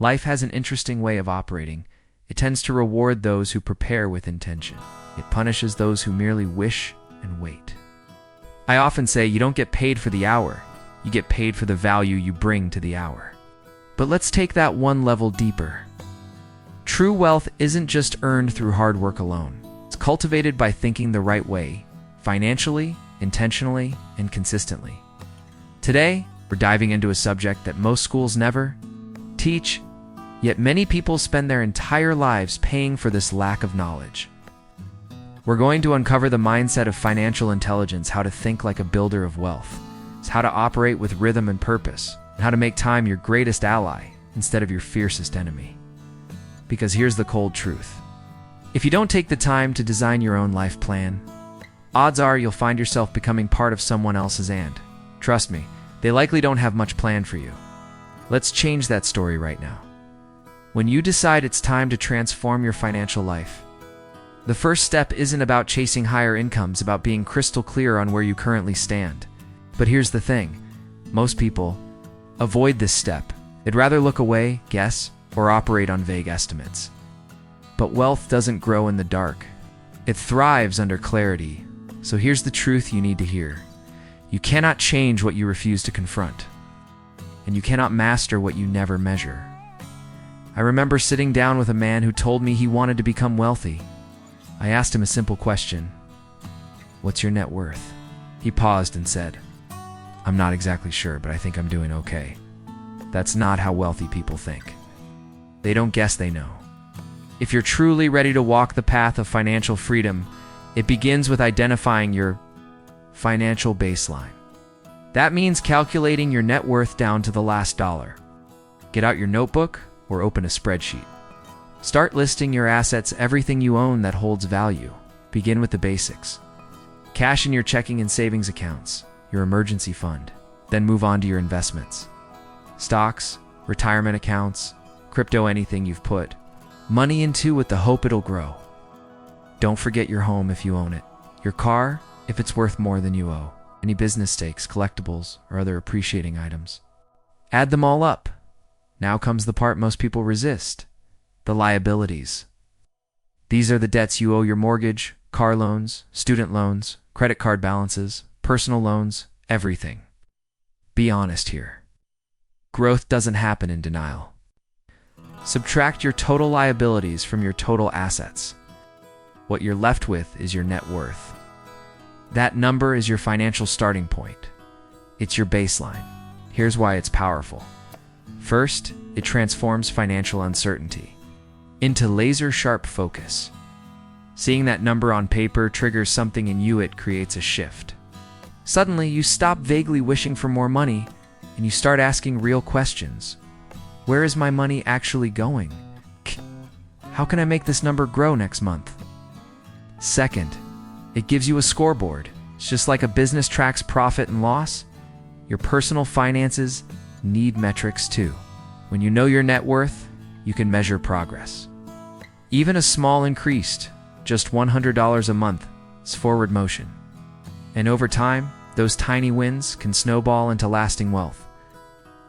Life has an interesting way of operating. It tends to reward those who prepare with intention. It punishes those who merely wish and wait. I often say you don't get paid for the hour, you get paid for the value you bring to the hour. But let's take that one level deeper. True wealth isn't just earned through hard work alone. It's cultivated by thinking the right way, financially, intentionally, and consistently. Today, we're diving into a subject that most schools never teach, yet many people spend their entire lives paying for this lack of knowledge. We're going to uncover the mindset of financial intelligence, how to think like a builder of wealth, how to operate with rhythm and purpose, and how to make time your greatest ally instead of your fiercest enemy. Because here's the cold truth. If you don't take the time to design your own life plan, odds are you'll find yourself becoming part of someone else's, and trust me, they likely don't have much planned for you. Let's change that story right now. When you decide it's time to transform your financial life, the first step isn't about chasing higher incomes, about being crystal clear on where you currently stand. But here's the thing. Most people avoid this step. They'd rather look away, guess, or operate on vague estimates. But wealth doesn't grow in the dark. It thrives under clarity. So here's the truth you need to hear. You cannot change what you refuse to confront. And you cannot master what you never measure. I remember sitting down with a man who told me he wanted to become wealthy. I asked him a simple question. What's your net worth? He paused and said, I'm not exactly sure, but I think I'm doing okay. That's not how wealthy people think. They don't guess, they know. If you're truly ready to walk the path of financial freedom, it begins with identifying your financial baseline. That means calculating your net worth down to the last dollar. Get out your notebook or open a spreadsheet. Start listing your assets, everything you own that holds value. Begin with the basics. Cash in your checking and savings accounts, your emergency fund. Then move on to your investments. Stocks, retirement accounts, crypto, anything you've put money into with the hope it'll grow. Don't forget your home if you own it. Your car, if it's worth more than you owe. Any business stakes, collectibles, or other appreciating items. Add them all up. Now comes the part most people resist. The liabilities. These are the debts you owe: your mortgage, car loans, student loans, credit card balances, personal loans, everything. Be honest here. Growth doesn't happen in denial. Subtract your total liabilities from your total assets. What you're left with is your net worth. That number is your financial starting point. It's your baseline. Here's why it's powerful. First, it transforms financial uncertainty into laser-sharp focus. Seeing that number on paper triggers something in you. It creates a shift. Suddenly, you stop vaguely wishing for more money, and you start asking real questions. Where is my money actually going? How can I make this number grow next month? Second, it gives you a scoreboard. It's just like a business tracks profit and loss. Your personal finances need metrics too. When you know your net worth, you can measure progress. Even a small increase, just $100 a month, is forward motion. And over time, those tiny wins can snowball into lasting wealth.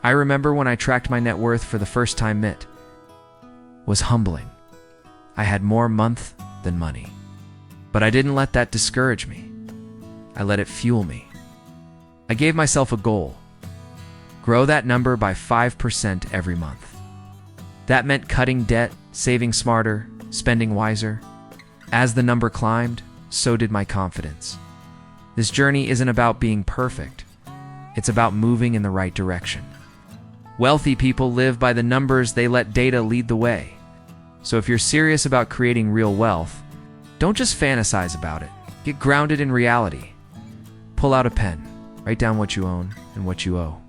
I remember when I tracked my net worth for the first time, it was humbling. I had more month than money. But I didn't let that discourage me. I let it fuel me. I gave myself a goal. Grow that number by 5% every month. That meant cutting debt, saving smarter, spending wiser. As the number climbed, so did my confidence. This journey isn't about being perfect. It's about moving in the right direction. Wealthy people live by the numbers. They let data lead the way. So if you're serious about creating real wealth, don't just fantasize about it. Get grounded in reality. Pull out a pen. Write down what you own and what you owe.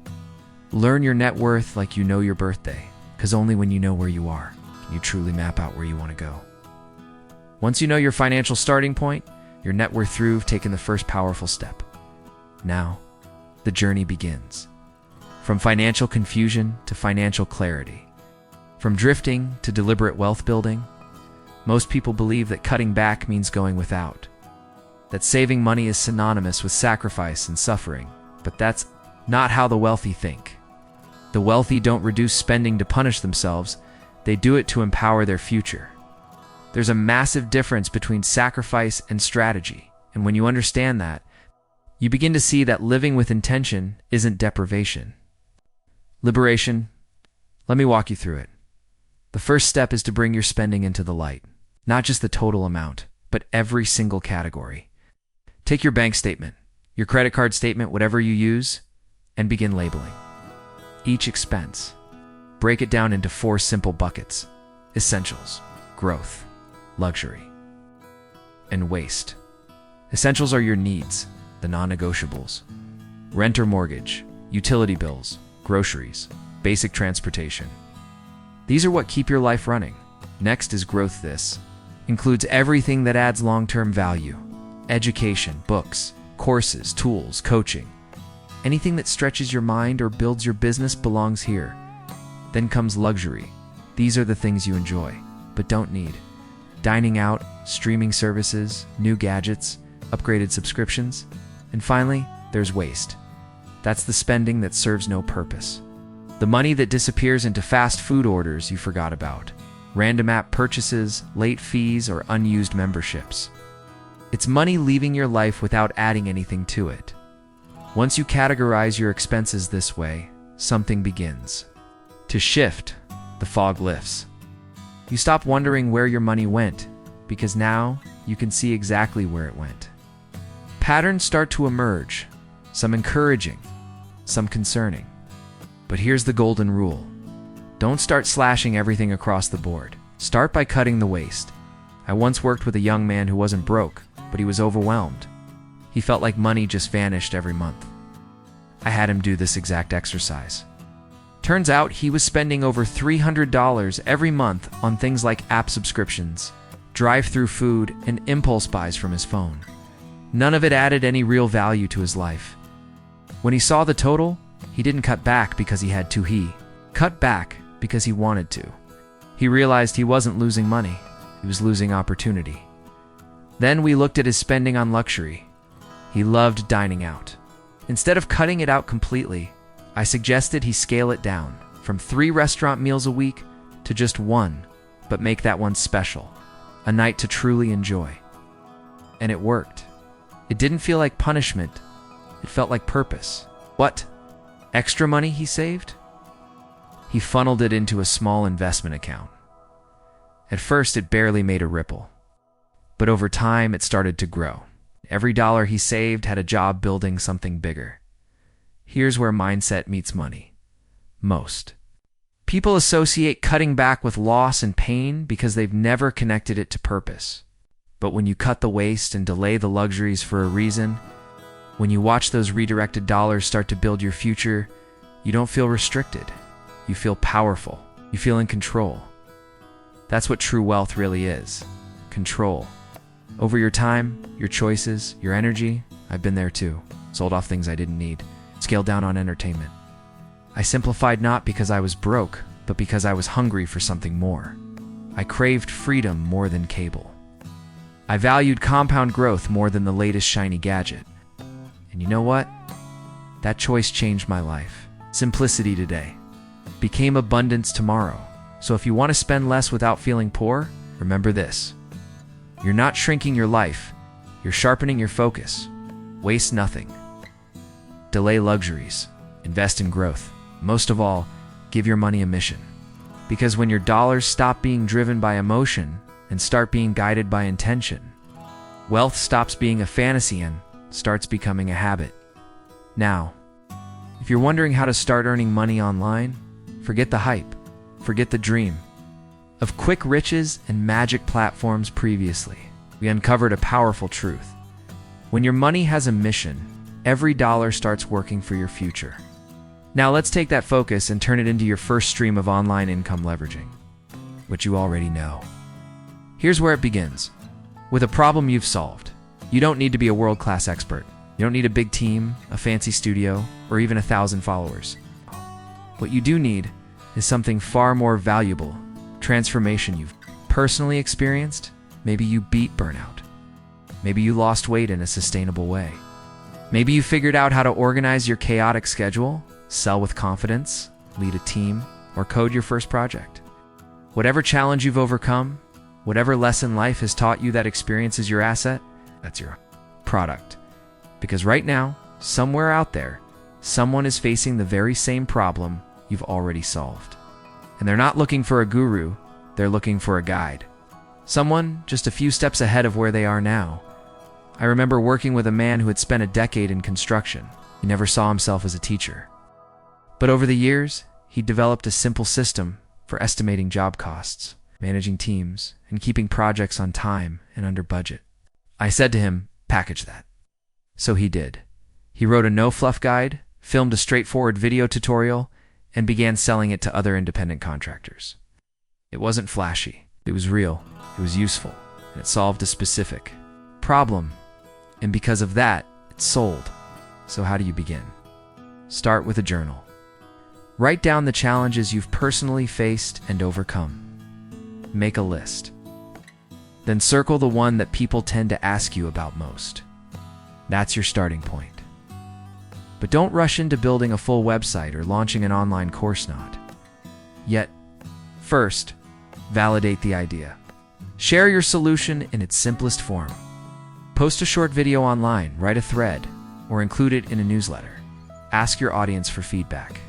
Learn your net worth like you know your birthday, because only when you know where you are can you truly map out where you want to go. Once you know your financial starting point, your net worth through, you've taken the first powerful step. Now, the journey begins. From financial confusion to financial clarity. From drifting to deliberate wealth building. Most people believe that cutting back means going without. That saving money is synonymous with sacrifice and suffering. But that's not how the wealthy think. The wealthy don't reduce spending to punish themselves, they do it to empower their future. There's a massive difference between sacrifice and strategy, and when you understand that, you begin to see that living with intention isn't deprivation. Liberation. Let me walk you through it. The first step is to bring your spending into the light, not just the total amount, but every single category. Take your bank statement, your credit card statement, whatever you use, and begin labeling each expense. Break it down into 4 simple buckets: essentials, growth, luxury, and waste. Essentials are your needs, the non-negotiables. Rent or mortgage, utility bills, groceries, basic transportation. These are what keep your life running. Next is growth. This includes everything that adds long-term value: education, books, courses, tools, coaching. Anything that stretches your mind or builds your business belongs here. Then comes luxury. These are the things you enjoy, but don't need. Dining out, streaming services, new gadgets, upgraded subscriptions. And finally, there's waste. That's the spending that serves no purpose. The money that disappears into fast food orders you forgot about, random app purchases, late fees, or unused memberships. It's money leaving your life without adding anything to it. Once you categorize your expenses this way, something begins to shift. The fog lifts. You stop wondering where your money went, because now you can see exactly where it went. Patterns start to emerge, some encouraging, some concerning. But here's the golden rule. Don't start slashing everything across the board. Start by cutting the waste. I once worked with a young man who wasn't broke, but he was overwhelmed. He felt like money just vanished every month. I had him do this exact exercise. Turns out he was spending over $300 every month on things like app subscriptions, drive-through food, and impulse buys from his phone. None of it added any real value to his life. When he saw the total, he didn't cut back because he had to. He cut back because he wanted to. He realized he wasn't losing money. He was losing opportunity. Then we looked at his spending on luxury. He loved dining out. Instead of cutting it out completely, I suggested he scale it down from 3 restaurant meals a week to just 1, but make that one special, a night to truly enjoy. And it worked. It didn't feel like punishment. It felt like purpose. What? Extra money he saved? He funneled it into a small investment account. At first, it barely made a ripple. But over time, it started to grow. Every dollar he saved had a job building something bigger. Here's where mindset meets money. Most people associate cutting back with loss and pain because they've never connected it to purpose. But when you cut the waste and delay the luxuries for a reason, when you watch those redirected dollars start to build your future, you don't feel restricted. You feel powerful. You feel in control. That's what true wealth really is. Control. Over your time, your choices, your energy. I've been there too. Sold off things I didn't need. Scaled down on entertainment. I simplified not because I was broke, but because I was hungry for something more. I craved freedom more than cable. I valued compound growth more than the latest shiny gadget. And you know what? That choice changed my life. Simplicity today became abundance tomorrow. So if you want to spend less without feeling poor, remember this. You're not shrinking your life. You're sharpening your focus. Waste nothing. Delay luxuries. Invest in growth. Most of all, give your money a mission. Because when your dollars stop being driven by emotion and start being guided by intention, wealth stops being a fantasy and starts becoming a habit. Now, if you're wondering how to start earning money online, forget the hype. Forget the dream of quick riches and magic platforms previously. We uncovered a powerful truth. When your money has a mission, every dollar starts working for your future. Now let's take that focus and turn it into your first stream of online income leveraging, which you already know. Here's where it begins. With a problem you've solved. You don't need to be a world-class expert. You don't need a big team, a fancy studio, or even 1,000 followers. What you do need is something far more valuable. Transformation you've personally experienced. Maybe you beat burnout. Maybe you lost weight in a sustainable way. Maybe you figured out how to organize your chaotic schedule, sell with confidence, lead a team, or code your first project. Whatever challenge you've overcome, whatever lesson life has taught you, that experience is your asset. That's your product. Because right now, somewhere out there, someone is facing the very same problem you've already solved. And they're not looking for a guru, they're looking for a guide. Someone just a few steps ahead of where they are now. I remember working with a man who had spent a decade in construction. He never saw himself as a teacher. But over the years, he developed a simple system for estimating job costs, managing teams, and keeping projects on time and under budget. I said to him, package that. So he did. He wrote a no-fluff guide, filmed a straightforward video tutorial, and began selling it to other independent contractors. It wasn't flashy. It was real. It was useful. And it solved a specific problem. And because of that, it sold. So how do you begin? Start with a journal. Write down the challenges you've personally faced and overcome. Make a list. Then circle the one that people tend to ask you about most. That's your starting point. But don't rush into building a full website or launching an online course not yet. First, validate the idea. Share your solution in its simplest form. Post a short video online, write a thread, or include it in a newsletter. Ask your audience for feedback.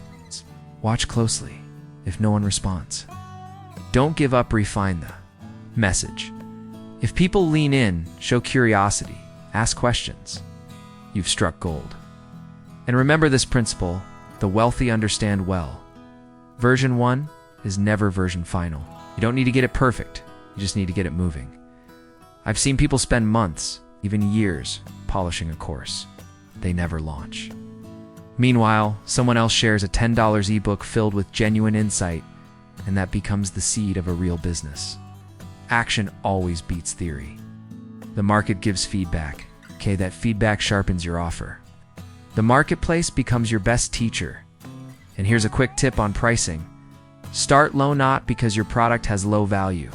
Watch closely if no one responds. Don't give up, refine the message. If people lean in, show curiosity, ask questions, you've struck gold. And remember this principle, the wealthy understand well. Version 1 is never version final. You don't need to get it perfect, you just need to get it moving. I've seen people spend months, even years, polishing a course. They never launch. Meanwhile, someone else shares a $10 ebook filled with genuine insight, and that becomes the seed of a real business. Action always beats theory. The market gives feedback. Okay, that feedback sharpens your offer. The marketplace becomes your best teacher. And here's a quick tip on pricing. Start low, not because your product has low value,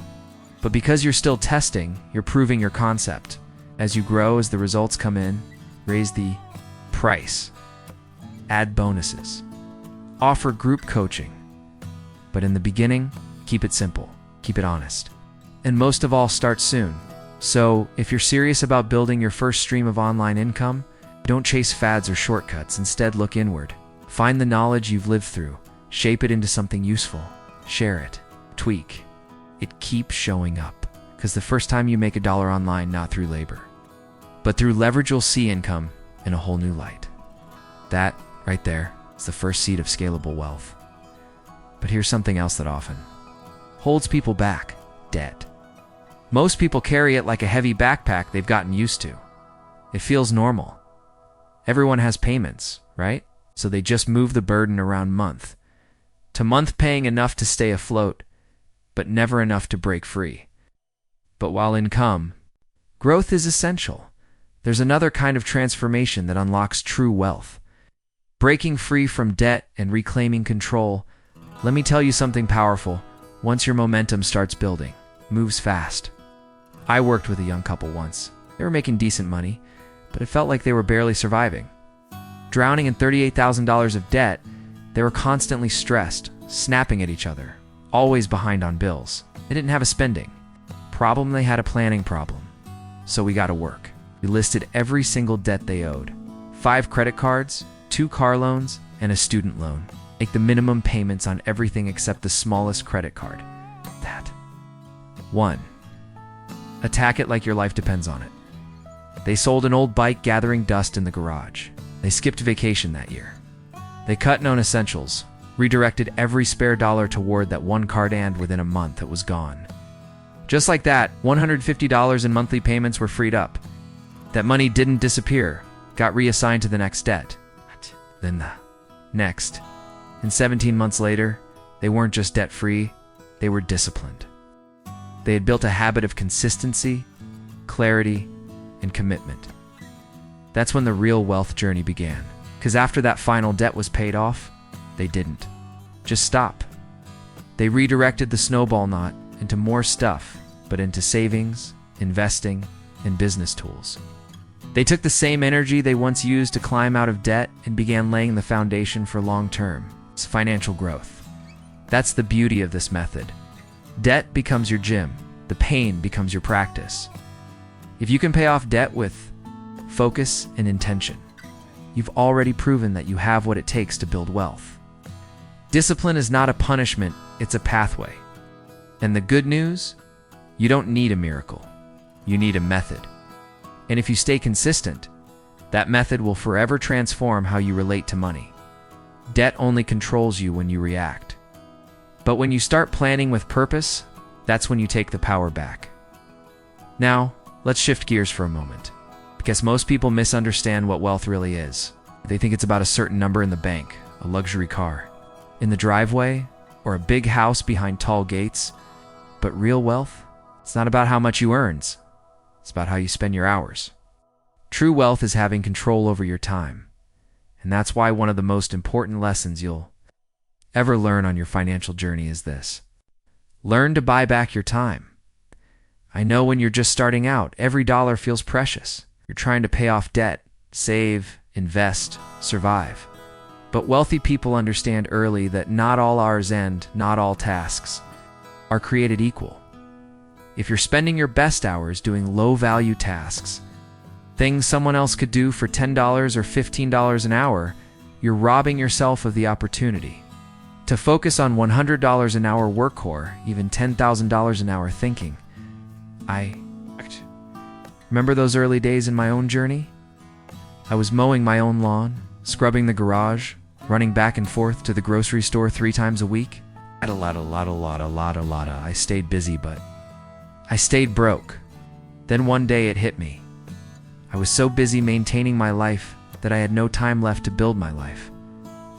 but because you're still testing, you're proving your concept. As you grow, as the results come in, raise the price. Add bonuses. Offer group coaching. But in the beginning, keep it simple, keep it honest. And most of all, start soon. So, if you're serious about building your first stream of online income, don't chase fads or shortcuts. Instead, look inward. Find the knowledge you've lived through, shape it into something useful, share it, tweak. It keeps showing up, because the first time you make $1 online, not through labor, but through leverage, you'll see income in a whole new light. That, right there, is the first seed of scalable wealth. But here's something else that often holds people back: debt. Most people carry it like a heavy backpack they've gotten used to. It feels normal. Everyone has payments, right? So they just move the burden around month to month, paying enough to stay afloat, but never enough to break free. But while income, growth is essential, there's another kind of transformation that unlocks true wealth. Breaking free from debt and reclaiming control. Let me tell you something powerful. Once your momentum starts building, moves fast. I worked with a young couple once. They were making decent money, but it felt like they were barely surviving. Drowning in $38,000 of debt, they were constantly stressed, snapping at each other, always behind on bills. They didn't have a spending problem, they had a planning problem. So we got to work. We listed every single debt they owed. 5 credit cards, 2 car loans, and a student loan. Make the minimum payments on everything except the smallest credit card. That. 1. Attack it like your life depends on it. They sold an old bike gathering dust in the garage. They skipped vacation that year. They cut known essentials, redirected every spare dollar toward that one card, and within a month it was gone. Just like that, $150 in monthly payments were freed up. That money didn't disappear, got reassigned to the next debt. Then the next. And 17 months later, they weren't just debt-free, they were disciplined. They had built a habit of consistency, clarity, and commitment. That's when the real wealth journey began. Because after that final debt was paid off, they didn't just stop. They redirected the snowball knot into more stuff, but into savings, investing, and business tools. They took the same energy they once used to climb out of debt and began laying the foundation for long-term It's financial growth. That's the beauty of this method. Debt becomes your gym. The pain becomes your practice. If you can pay off debt with focus and intention, you've already proven that you have what it takes to build wealth. Discipline is not a punishment, it's a pathway. And the good news? You don't need a miracle. You need a method. And if you stay consistent, that method will forever transform how you relate to money. Debt only controls you when you react. But when you start planning with purpose, that's when you take the power back. Now, let's shift gears for a moment, because most people misunderstand what wealth really is. They think it's about a certain number in the bank, a luxury car, in the driveway, or a big house behind tall gates. But real wealth? It's not about how much you earn. It's about how you spend your hours. True wealth is having control over your time. And that's why one of the most important lessons you'll ever learn on your financial journey is this. Learn to buy back your time. I know when you're just starting out, every dollar feels precious. You're trying to pay off debt, save, invest, survive. But wealthy people understand early that not all hours and not all tasks are created equal. If you're spending your best hours doing low-value tasks, things someone else could do for $10 or $15 an hour, you're robbing yourself of the opportunity to focus on $100 an hour work or even $10,000 an hour thinking. I remember those early days in my own journey. I was mowing my own lawn, scrubbing the garage, running back and forth to the grocery store 3 times a week. I stayed busy, but I stayed broke. Then one day it hit me. I was so busy maintaining my life that I had no time left to build my life.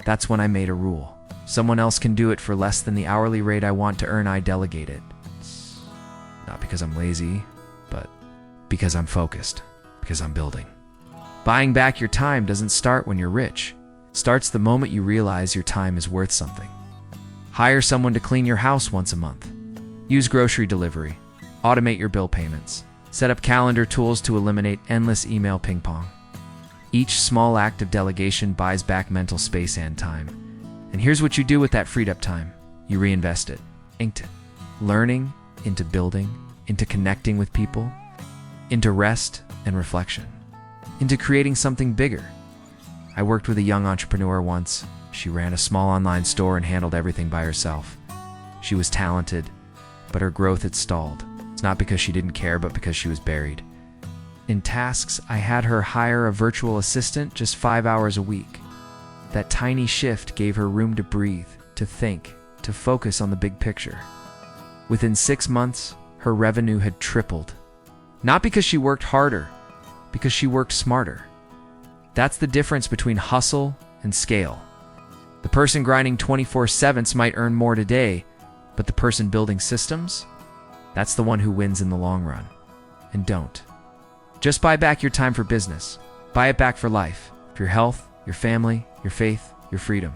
That's when I made a rule. Someone else can do it for less than the hourly rate I want to earn, I delegate it. Not because I'm lazy, but because I'm focused, because I'm building. Buying back your time doesn't start when you're rich. It starts the moment you realize your time is worth something. Hire someone to clean your house once a month. Use grocery delivery. Automate your bill payments. Set up calendar tools to eliminate endless email ping pong. Each small act of delegation buys back mental space and time. And here's what you do with that freed up time. You reinvest it into learning, into building, into connecting with people, into rest and reflection, into creating something bigger. I worked with a young entrepreneur once. She ran a small online store and handled everything by herself. She was talented, but her growth had stalled. It's not because she didn't care, but because she was buried in tasks. I had her hire a virtual assistant just 5 hours a week. That tiny shift gave her room to breathe, to think, to focus on the big picture. Within 6 months, her revenue had tripled. Not because she worked harder, because she worked smarter. That's the difference between hustle and scale. The person grinding 24/7 might earn more today, but the person building systems, that's the one who wins in the long run. And don't just buy back your time for business. Buy it back for life, for your health, your family, your faith, your freedom.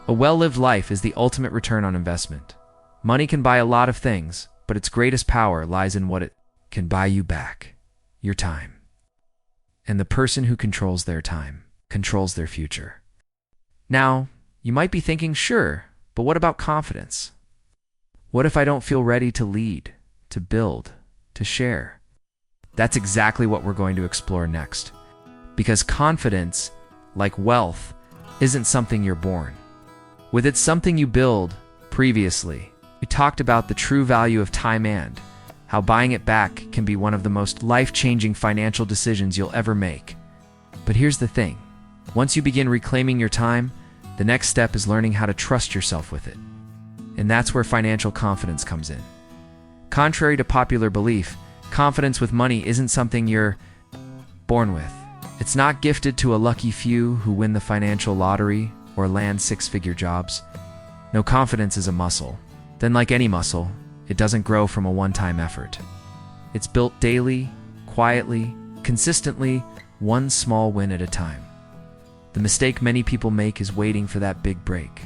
A well-lived life is the ultimate return on investment. Money can buy a lot of things, but its greatest power lies in what it can buy you back, your time. And the person who controls their time controls their future. Now, you might be thinking, sure, but what about confidence? What if I don't feel ready to lead, to build, to share? That's exactly what we're going to explore next. Because confidence, like wealth, isn't something you're born with. It's something you build. Previously, we talked about the true value of time and how buying it back can be one of the most life-changing financial decisions you'll ever make. But here's the thing. Once you begin reclaiming your time, the next step is learning how to trust yourself with it. And that's where financial confidence comes in. Contrary to popular belief, confidence with money isn't something you're born with. It's not gifted to a lucky few who win the financial lottery or land 6-figure jobs. No, confidence is a muscle. Then, like any muscle, it doesn't grow from a one-time effort. It's built daily, quietly, consistently, one small win at a time. The mistake many people make is waiting for that big break,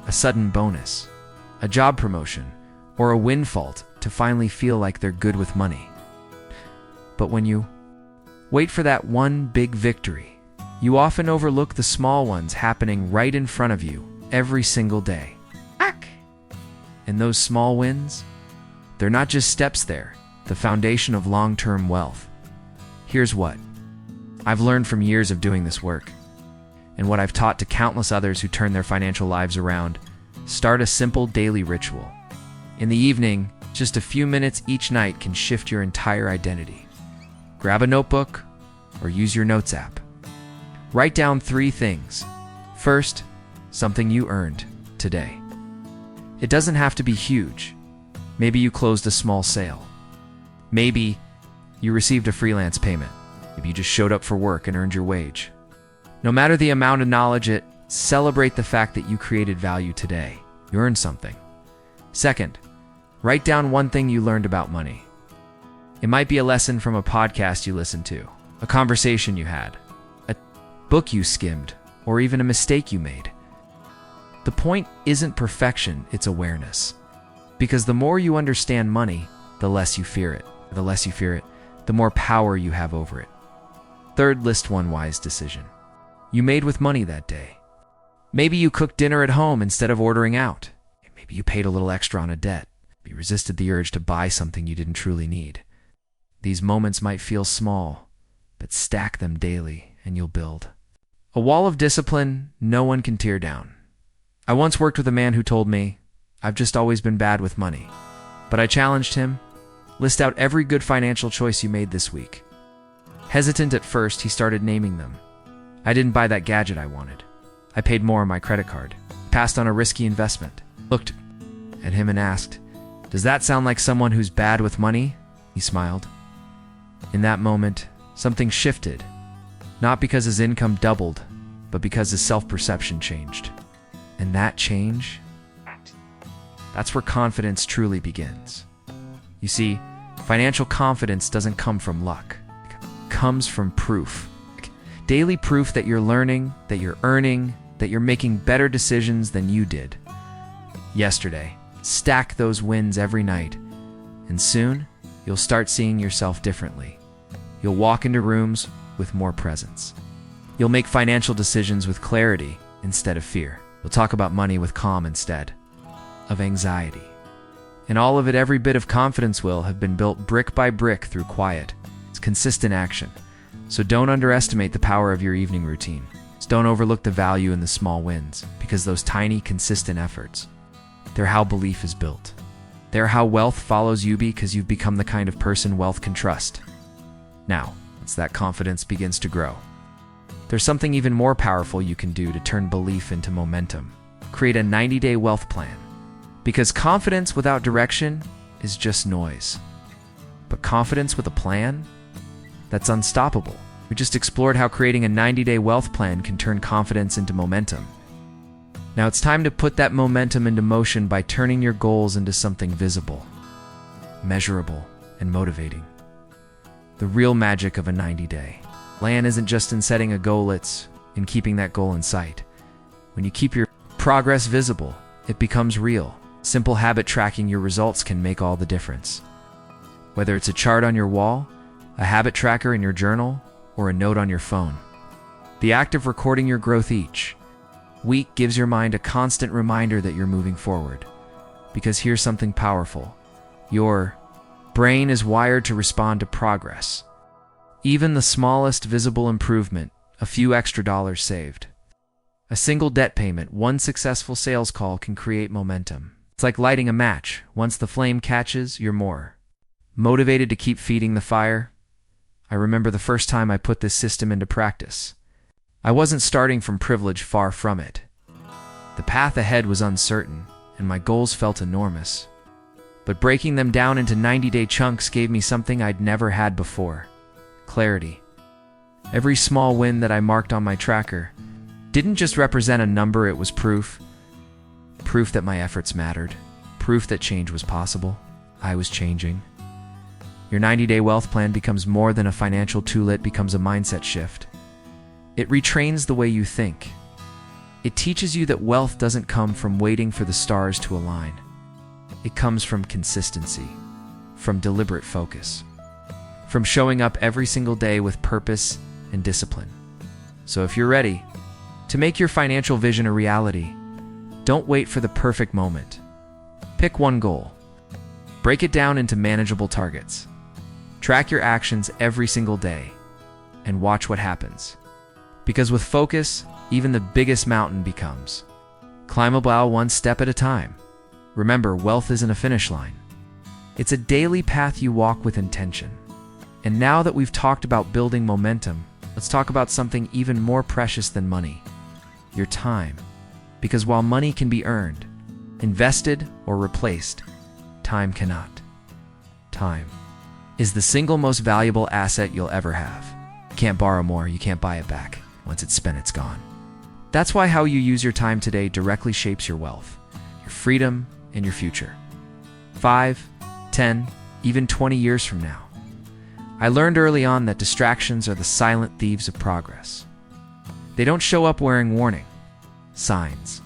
a sudden bonus, a job promotion, or a windfall to finally feel like they're good with money. But when you wait for that one big victory, you often overlook the small ones happening right in front of you every single day. And those small wins, they're not just steps there, the foundation of long-term wealth. Here's what I've learned from years of doing this work, and what I've taught to countless others who turn their financial lives around. Start a simple daily ritual. In the evening, just a few minutes each night can shift your entire identity. Grab a notebook or use your notes app. Write down 3 things. First, something you earned today. It doesn't have to be huge. Maybe you closed a small sale. Maybe you received a freelance payment. Maybe you just showed up for work and earned your wage. No matter the amount of knowledge, celebrate the fact that you created value today. You earned something. Second, write down one thing you learned about money. It might be a lesson from a podcast you listened to, a conversation you had, a book you skimmed, or even a mistake you made. The point isn't perfection, it's awareness. Because the more you understand money, the less you fear it. The less you fear it, the more power you have over it. Third, list one wise decision you made with money that day. Maybe you cooked dinner at home instead of ordering out. Maybe you paid a little extra on a debt. You resisted the urge to buy something you didn't truly need. These moments might feel small, but stack them daily and you'll build a wall of discipline no one can tear down. I once worked with a man who told me, "I've just always been bad with money." But I challenged him, list out every good financial choice you made this week. Hesitant at first, he started naming them. I didn't buy that gadget I wanted. I paid more on my credit card, passed on a risky investment. Looked at him and asked, "Does that sound like someone who's bad with money?" He smiled. In that moment, something shifted, not because his income doubled, but because his self-perception changed. And that change, that's where confidence truly begins. You see, financial confidence doesn't come from luck. It comes from proof. Daily proof that you're learning, that you're earning, that you're making better decisions than you did yesterday. Stack those wins every night, and soon you'll start seeing yourself differently. You'll walk into rooms with more presence. You'll make financial decisions with clarity instead of fear. You'll talk about money with calm instead of anxiety. And all of it, every bit of confidence will have been built brick by brick through quiet, consistent action. So don't underestimate the power of your evening routine. Just don't overlook the value in the small wins, because those tiny, consistent efforts, they're how belief is built. They're how wealth follows you because you've become the kind of person wealth can trust. Now, once that confidence begins to grow, there's something even more powerful you can do to turn belief into momentum. Create a 90-day wealth plan. Because confidence without direction is just noise. But confidence with a plan, that's unstoppable. We just explored how creating a 90-day wealth plan can turn confidence into momentum. Now it's time to put that momentum into motion by turning your goals into something visible, measurable, and motivating. The real magic of a 90-day plan isn't just in setting a goal, it's in keeping that goal in sight. When you keep your progress visible, it becomes real. Simple habit tracking your results can make all the difference. Whether it's a chart on your wall, a habit tracker in your journal, or a note on your phone, the act of recording your growth each week gives your mind a constant reminder that you're moving forward. Because here's something powerful. Your brain is wired to respond to progress. Even the smallest visible improvement, a few extra dollars saved, a single debt payment, one successful sales call can create momentum. It's like lighting a match. Once the flame catches, you're more motivated to keep feeding the fire. I remember the first time I put this system into practice. I wasn't starting from privilege, far from it. The path ahead was uncertain, and my goals felt enormous. But breaking them down into 90-day chunks gave me something I'd never had before: clarity. Every small win that I marked on my tracker didn't just represent a number, it was proof. Proof that my efforts mattered. Proof that change was possible. I was changing. Your 90-day wealth plan becomes more than a financial tool, it becomes a mindset shift. It retrains the way you think. It teaches you that wealth doesn't come from waiting for the stars to align. It comes from consistency, from deliberate focus, from showing up every single day with purpose and discipline. So if you're ready to make your financial vision a reality, Don't wait for the perfect moment. Pick one goal. Break it down into manageable targets. Track your actions every single day and watch what happens. Because with focus, even the biggest mountain becomes climbable one step at a time. Remember, wealth isn't a finish line. It's a daily path you walk with intention. And now that we've talked about building momentum, let's talk about something even more precious than money: your time. Because while money can be earned, invested, or replaced, time cannot. Time is the single most valuable asset you'll ever have. You can't borrow more, you can't buy it back. Once it's spent, it's gone. That's why how you use your time today directly shapes your wealth, your freedom, and your future. 5, 10, even 20 years from now. I learned early on that distractions are the silent thieves of progress. They don't show up wearing warning signs.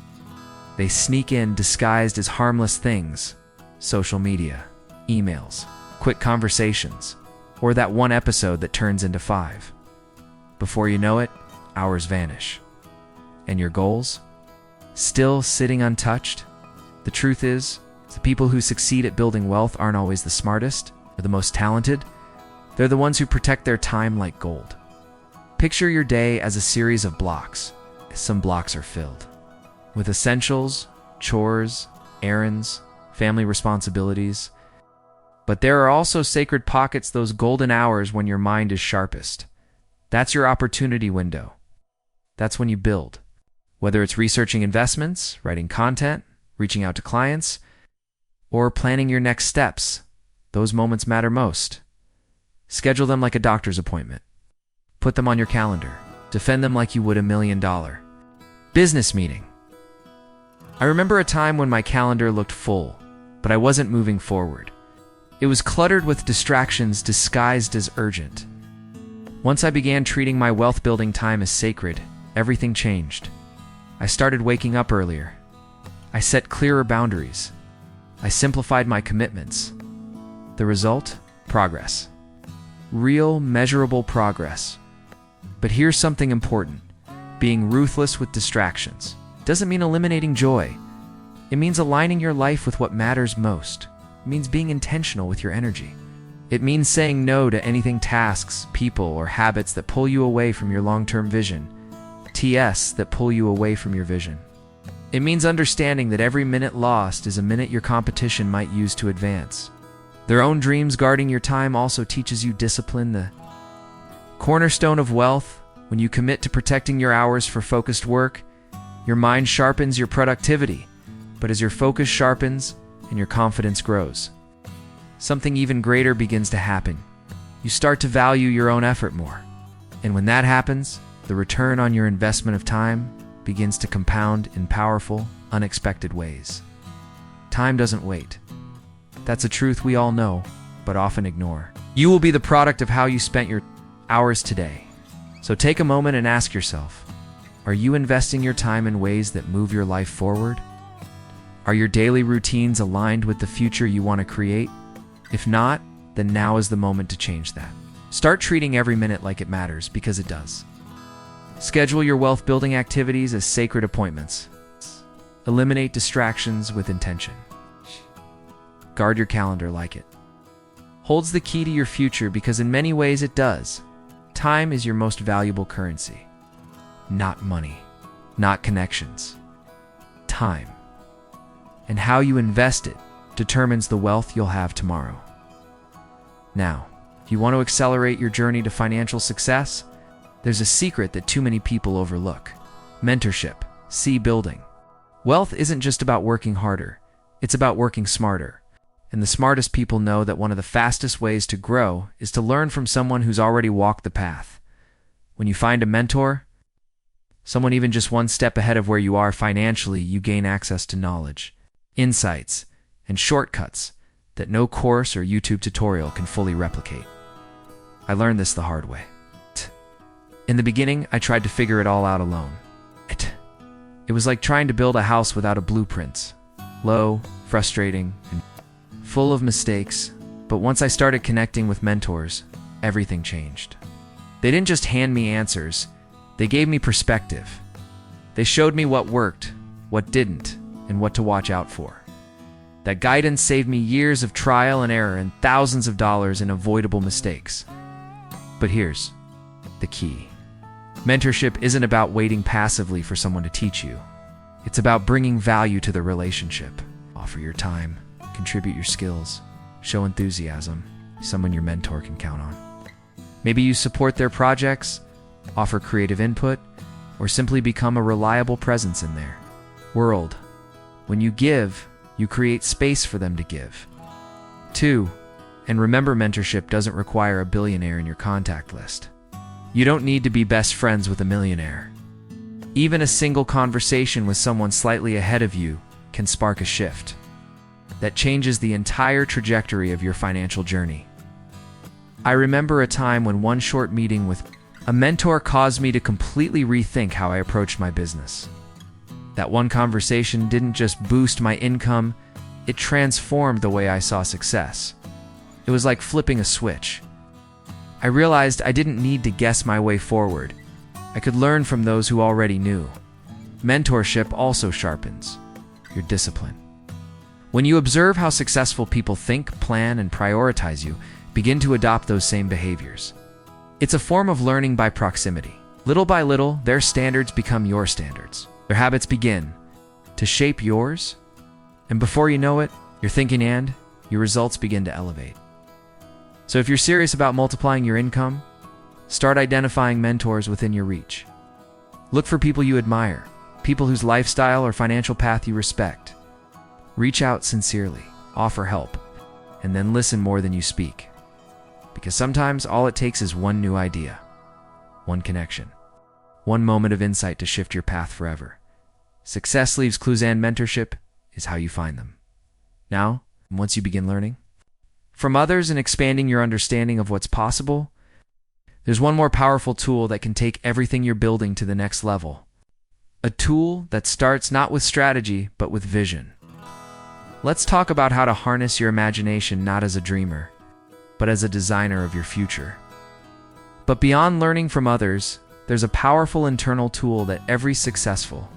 They sneak in disguised as harmless things: social media, emails, quick conversations, or that one episode that turns into 5. Before you know it, hours vanish. And your goals? Still sitting untouched? The truth is, the people who succeed at building wealth aren't always the smartest or the most talented. They're the ones who protect their time like gold. Picture your day as a series of blocks. Some blocks are filled with essentials, chores, errands, family responsibilities. But there are also sacred pockets, those golden hours when your mind is sharpest. That's your opportunity window. That's when you build. Whether it's researching investments, writing content, reaching out to clients, or planning your next steps, those moments matter most. Schedule them like a doctor's appointment. Put them on your calendar. Defend them like you would $1 million business meeting. I remember a time when my calendar looked full, but I wasn't moving forward. It was cluttered with distractions disguised as urgent. Once I began treating my wealth-building time as sacred, everything changed. I started waking up earlier. I set clearer boundaries. I simplified my commitments. The result? Progress. Real, measurable progress. But here's something important. Being ruthless with distractions doesn't mean eliminating joy. It means aligning your life with what matters most. It means being intentional with your energy. It means saying no to anything, tasks, people, or habits that pull you away from your long-term vision. TS that pull you away from your vision. It means understanding that every minute lost is a minute your competition might use to advance. Their own dreams guarding your time also teaches you discipline, the cornerstone of wealth. When you commit to protecting your hours for focused work, your mind sharpens your productivity. But as your focus sharpens and your confidence grows, something even greater begins to happen. You start to value your own effort more. And when that happens, the return on your investment of time begins to compound in powerful, unexpected ways. Time doesn't wait. That's a truth we all know, but often ignore. You will be the product of how you spent your hours today. So take a moment and ask yourself, are you investing your time in ways that move your life forward? Are your daily routines aligned with the future you want to create? If not, then now is the moment to change that. Start treating every minute like it matters, because it does. Schedule your wealth-building activities as sacred appointments. Eliminate distractions with intention. Guard your calendar like it holds the key to your future, because in many ways it does. Time is your most valuable currency. Not money, not connections. Time. And how you invest it determines the wealth you'll have tomorrow. Now, if you want to accelerate your journey to financial success, there's a secret that too many people overlook. Mentorship. See building. Wealth isn't just about working harder. It's about working smarter. And the smartest people know that one of the fastest ways to grow is to learn from someone who's already walked the path. When you find a mentor, someone even just one step ahead of where you are financially, you gain access to knowledge, insights, and shortcuts that no course or YouTube tutorial can fully replicate. I learned this the hard way. In the beginning, I tried to figure it all out alone. It was like trying to build a house without a blueprint. Low, frustrating, and full of mistakes. But once I started connecting with mentors, everything changed. They didn't just hand me answers, they gave me perspective. They showed me what worked, what didn't, and what to watch out for. That guidance saved me years of trial and error and thousands of dollars in avoidable mistakes. But here's the key. Mentorship isn't about waiting passively for someone to teach you. It's about bringing value to the relationship. Offer your time, contribute your skills, show enthusiasm, someone your mentor can count on. Maybe you support their projects, offer creative input, or simply become a reliable presence in their world. When you give, you create space for them to give. 2. And remember, mentorship doesn't require a billionaire in your contact list. You don't need to be best friends with a millionaire. Even a single conversation with someone slightly ahead of you can spark a shift that changes the entire trajectory of your financial journey. I remember a time when one short meeting with a mentor caused me to completely rethink how I approached my business. That one conversation didn't just boost my income, it transformed the way I saw success. It was like flipping a switch. I realized I didn't need to guess my way forward. I could learn from those who already knew. Mentorship also sharpens your discipline. When you observe how successful people think, plan, and prioritize, you begin to adopt those same behaviors. It's a form of learning by proximity. Little by little, their standards become your standards. Their habits begin to shape yours, and before you know it, you're thinking and your results begin to elevate. So if you're serious about multiplying your income, start identifying mentors within your reach. Look for people you admire, people whose lifestyle or financial path you respect. Reach out sincerely, offer help, and then listen more than you speak. Because sometimes all it takes is one new idea, one connection, one moment of insight to shift your path forever. Success leaves clues, and mentorship is how you find them. Now, once you begin learning from others and expanding your understanding of what's possible, there's one more powerful tool that can take everything you're building to the next level. A tool that starts not with strategy, but with vision. Let's talk about how to harness your imagination not as a dreamer, but as a designer of your future. But beyond learning from others, there's a powerful internal tool that every successful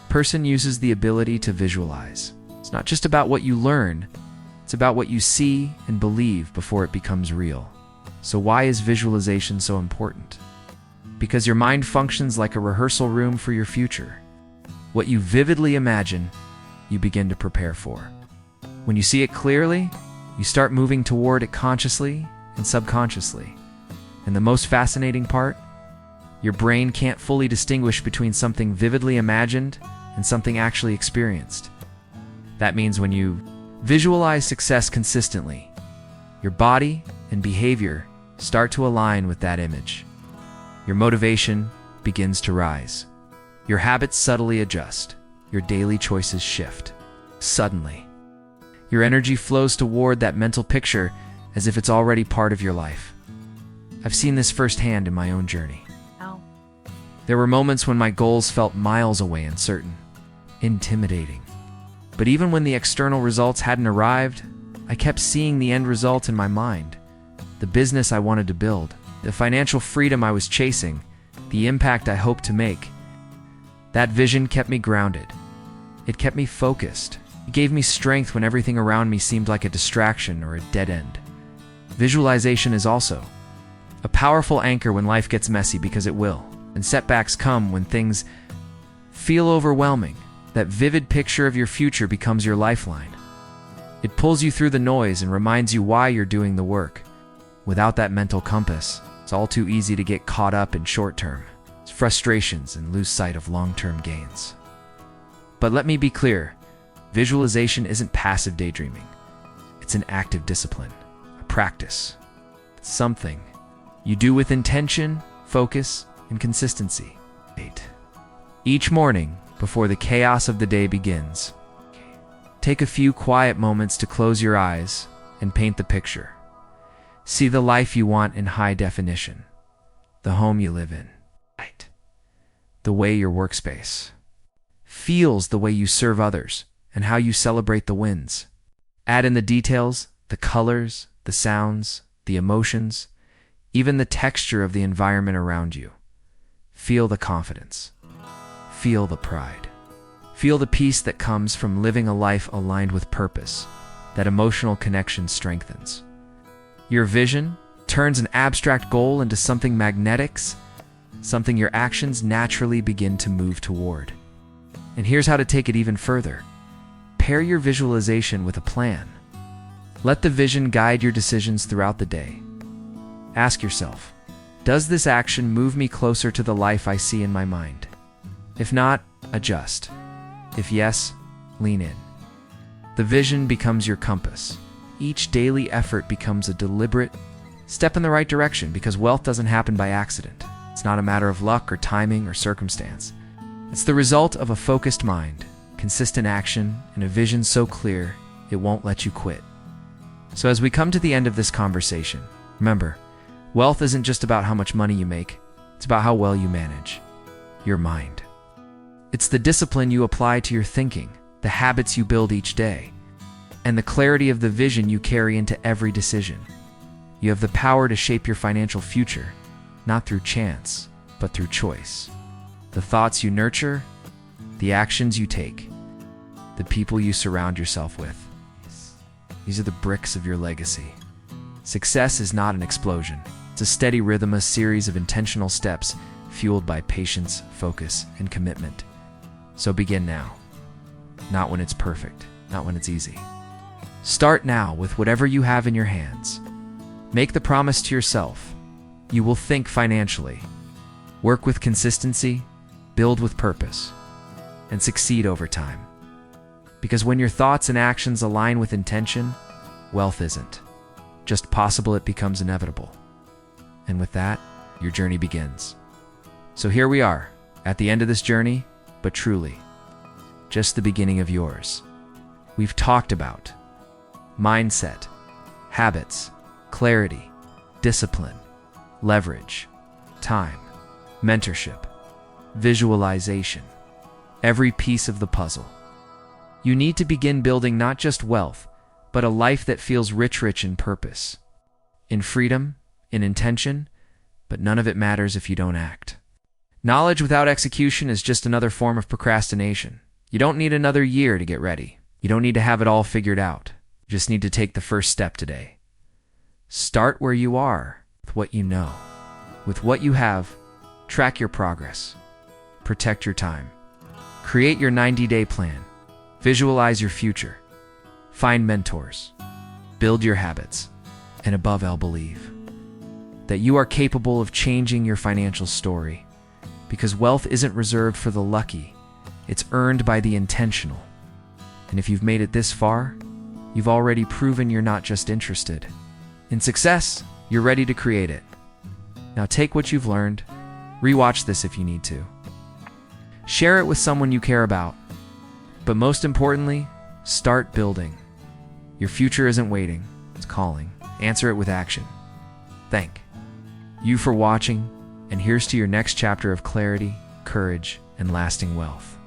person uses: the ability to visualize. It's not just about what you learn, it's about what you see and believe before it becomes real. So why is visualization so important? Because your mind functions like a rehearsal room for your future. What you vividly imagine, you begin to prepare for. When you see it clearly, you start moving toward it consciously and subconsciously. And the most fascinating part, your brain can't fully distinguish between something vividly imagined and something actually experienced. That means when you visualize success consistently, your body and behavior start to align with that image. Your motivation begins to rise. Your habits subtly adjust. Your daily choices shift. Suddenly, your energy flows toward that mental picture as if it's already part of your life. I've seen this firsthand in my own journey. There were moments when my goals felt miles away, uncertain, intimidating. But even when the external results hadn't arrived, I kept seeing the end result in my mind. The business I wanted to build, the financial freedom I was chasing, the impact I hoped to make. That vision kept me grounded. It kept me focused. It gave me strength when everything around me seemed like a distraction or a dead end. Visualization is also a powerful anchor when life gets messy, because it will, and setbacks come when things feel overwhelming. That vivid picture of your future becomes your lifeline. It pulls you through the noise and reminds you why you're doing the work. Without that mental compass, it's all too easy to get caught up in short-term frustrations and lose sight of long-term gains. But let me be clear, visualization isn't passive daydreaming. It's an active discipline, a practice. It's something you do with intention, focus, and consistency. 8. Each morning, before the chaos of the day begins, take a few quiet moments to close your eyes and paint the picture. See the life you want in high definition, the home you live in, the way your workspace feels, the way you serve others, and how you celebrate the wins. Add in the details, the colors, the sounds, the emotions, even the texture of the environment around you. Feel the confidence. Feel the pride. Feel the peace that comes from living a life aligned with purpose. That emotional connection strengthens. Your vision turns an abstract goal into something magnetic, something your actions naturally begin to move toward. And here's how to take it even further. Pair your visualization with a plan. Let the vision guide your decisions throughout the day. Ask yourself, does this action move me closer to the life I see in my mind? If not, adjust. If yes, lean in. The vision becomes your compass. Each daily effort becomes a deliberate step in the right direction, because wealth doesn't happen by accident. It's not a matter of luck or timing or circumstance. It's the result of a focused mind, consistent action, and a vision so clear it won't let you quit. So as we come to the end of this conversation, remember, wealth isn't just about how much money you make. It's about how well you manage your mind. It's the discipline you apply to your thinking, the habits you build each day, and the clarity of the vision you carry into every decision. You have the power to shape your financial future, not through chance, but through choice. The thoughts you nurture, the actions you take, the people you surround yourself with. These are the bricks of your legacy. Success is not an explosion. It's a steady rhythm, a series of intentional steps fueled by patience, focus, and commitment. So begin now. Not when it's perfect, not when it's easy. Start now with whatever you have in your hands. Make the promise to yourself. You will think financially, work with consistency, build with purpose, and succeed over time. Because when your thoughts and actions align with intention, wealth isn't just possible, it becomes inevitable. And with that, your journey begins. So here we are, at the end of this journey, but truly, just the beginning of yours. We've talked about mindset, habits, clarity, discipline, leverage, time, mentorship, visualization, every piece of the puzzle. You need to begin building not just wealth, but a life that feels rich in purpose, in freedom, in intention, but none of it matters if you don't act. Knowledge without execution is just another form of procrastination. You don't need another year to get ready. You don't need to have it all figured out. You just need to take the first step today. Start where you are, with what you know. With what you have, track your progress. Protect your time. Create your 90-day plan. Visualize your future. Find mentors. Build your habits. And above all, believe that you are capable of changing your financial story. Because wealth isn't reserved for the lucky. It's earned by the intentional. And if you've made it this far, you've already proven you're not just interested in success, you're ready to create it. Now take what you've learned, rewatch this if you need to. Share it with someone you care about. But most importantly, start building. Your future isn't waiting, it's calling. Answer it with action. Thank you for watching, and here's to your next chapter of clarity, courage, and lasting wealth.